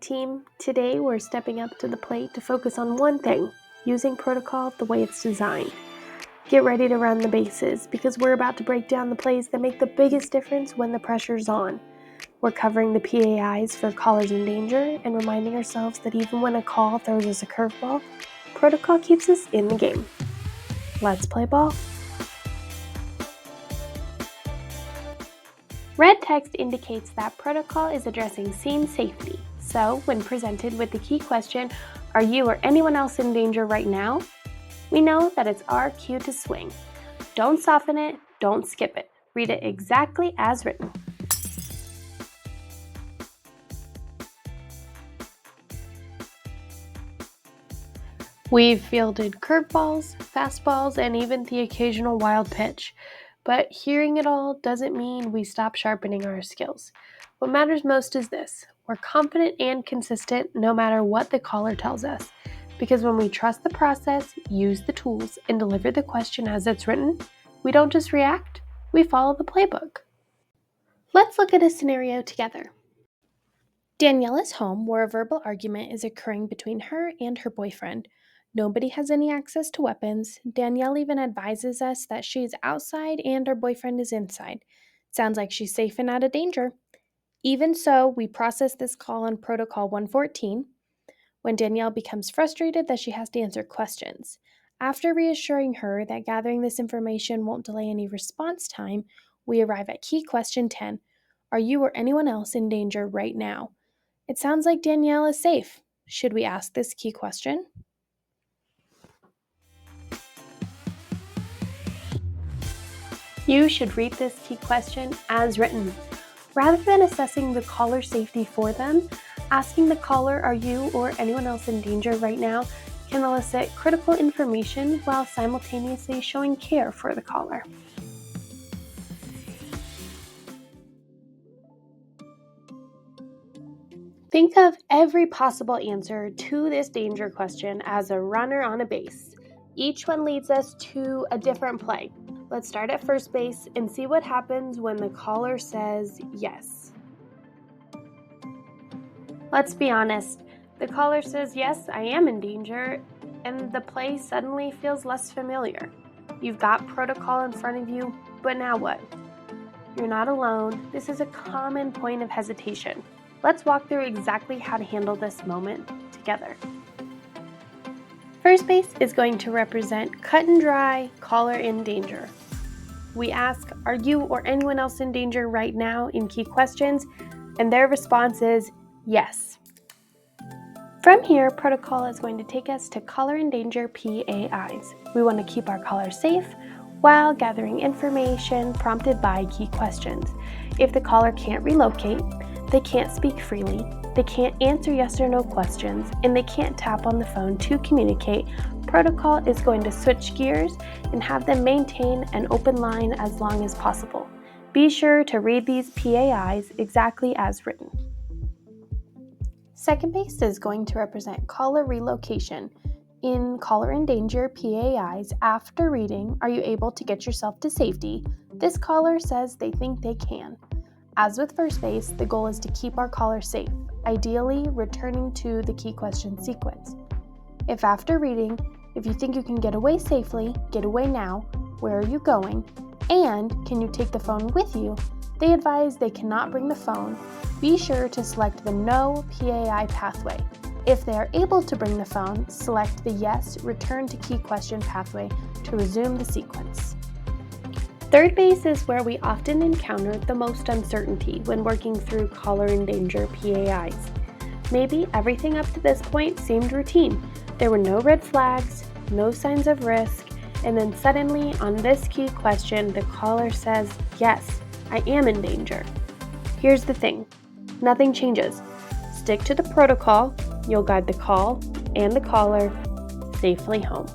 team. Today we're stepping up to the plate to focus on one thing, using protocol the way it's designed. Get ready to run the bases because we're about to break down the plays that make the biggest difference when the pressure's on. We're covering the PAIs for callers in danger and reminding ourselves that even when a call throws us a curveball, protocol keeps us in the game. Let's play ball. Red text indicates that protocol is addressing scene safety. So, when presented with the key question, "Are you or anyone else in danger right now?" we know that it's our cue to swing. Don't soften it, don't skip it. Read it exactly as written. We've fielded curveballs, fastballs, and even the occasional wild pitch. But hearing it all doesn't mean we stop sharpening our skills. What matters most is this: we're confident and consistent no matter what the caller tells us. Because when we trust the process, use the tools, and deliver the question as it's written, we don't just react, we follow the playbook. Let's look at a scenario together. Danielle is home where a verbal argument is occurring between her and her boyfriend. Nobody has any access to weapons. Danielle even advises us that she is outside and her boyfriend is inside. Sounds like she's safe and out of danger. Even so, we process this call on Protocol 114 when Danielle becomes frustrated that she has to answer questions. After reassuring her that gathering this information won't delay any response time, we arrive at key question 10. Are you or anyone else in danger right now? It sounds like Danielle is safe. Should we ask this key question? You should read this key question as written. Rather than assessing the caller's safety for them, asking the caller, "Are you or anyone else in danger right now?" can elicit critical information while simultaneously showing care for the caller. Think of every possible answer to this danger question as a runner on a base. Each one leads us to a different play. Let's start at first base and see what happens when the caller says yes. Let's be honest. The caller says, "Yes, I am in danger," and the play suddenly feels less familiar. You've got protocol in front of you, but now what? You're not alone. This is a common point of hesitation. Let's walk through exactly how to handle this moment together. First base is going to represent cut and dry, caller in danger. We ask, "Are you or anyone else in danger right now?" in key questions, and their response is yes. From here, protocol is going to take us to caller in danger PAIs. We want to keep our caller safe while gathering information prompted by key questions. If the caller can't relocate, they can't speak freely, they can't answer yes or no questions, and they can't tap on the phone to communicate, protocol is going to switch gears and have them maintain an open line as long as possible. Be sure to read these PAIs exactly as written. Second base is going to represent caller relocation. In caller in danger PAIs, after reading, "Are you able to get yourself to safety?" this caller says they think they can. As with first base, the goal is to keep our caller safe, ideally returning to the key question sequence. If after reading, "If you think you can get away safely, get away now, where are you going, and can you take the phone with you?" they advise they cannot bring the phone, be sure to select the no PAI pathway. If they are able to bring the phone, select the yes return to key question pathway to resume the sequence. Third base is where we often encounter the most uncertainty when working through caller in danger PAIs. Maybe everything up to this point seemed routine. There were no red flags, no signs of risk, and then suddenly on this key question, the caller says, "Yes, I am in danger." Here's the thing, nothing changes. Stick to the protocol, you'll guide the call and the caller safely home.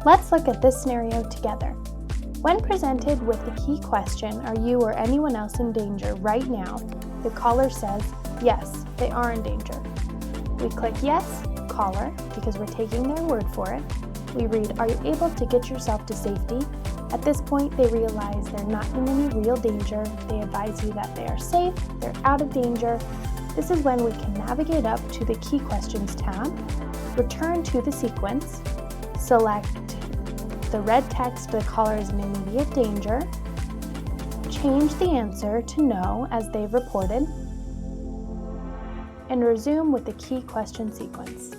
Let's look at this scenario together. When presented with the key question, "Are you or anyone else in danger right now?" the caller says, "Yes, they are in danger." We click yes, caller, because we're taking their word for it, We read, "Are you able to get yourself to safety?" At this point, they realize they're not in any real danger. They advise you that they are safe, they're out of danger. This is when we can navigate up to the Key Questions tab, return to the sequence, select the red text, "The caller is in immediate danger," change the answer to "No" as they've reported, and resume with the Key Question sequence.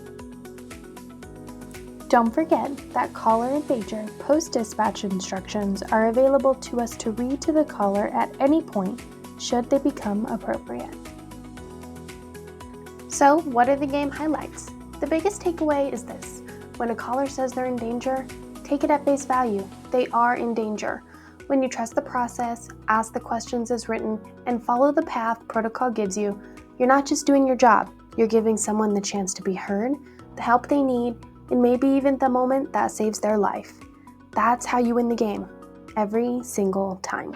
Don't forget that caller and danger post-dispatch instructions are available to us to read to the caller at any point should they become appropriate. So, what are the game highlights? The biggest takeaway is this: when a caller says they're in danger, take it at face value. They are in danger. When you trust the process, ask the questions as written, and follow the path protocol gives you, you're not just doing your job, you're giving someone the chance to be heard, the help they need, and maybe even the moment that saves their life. That's how you win the game, every single time.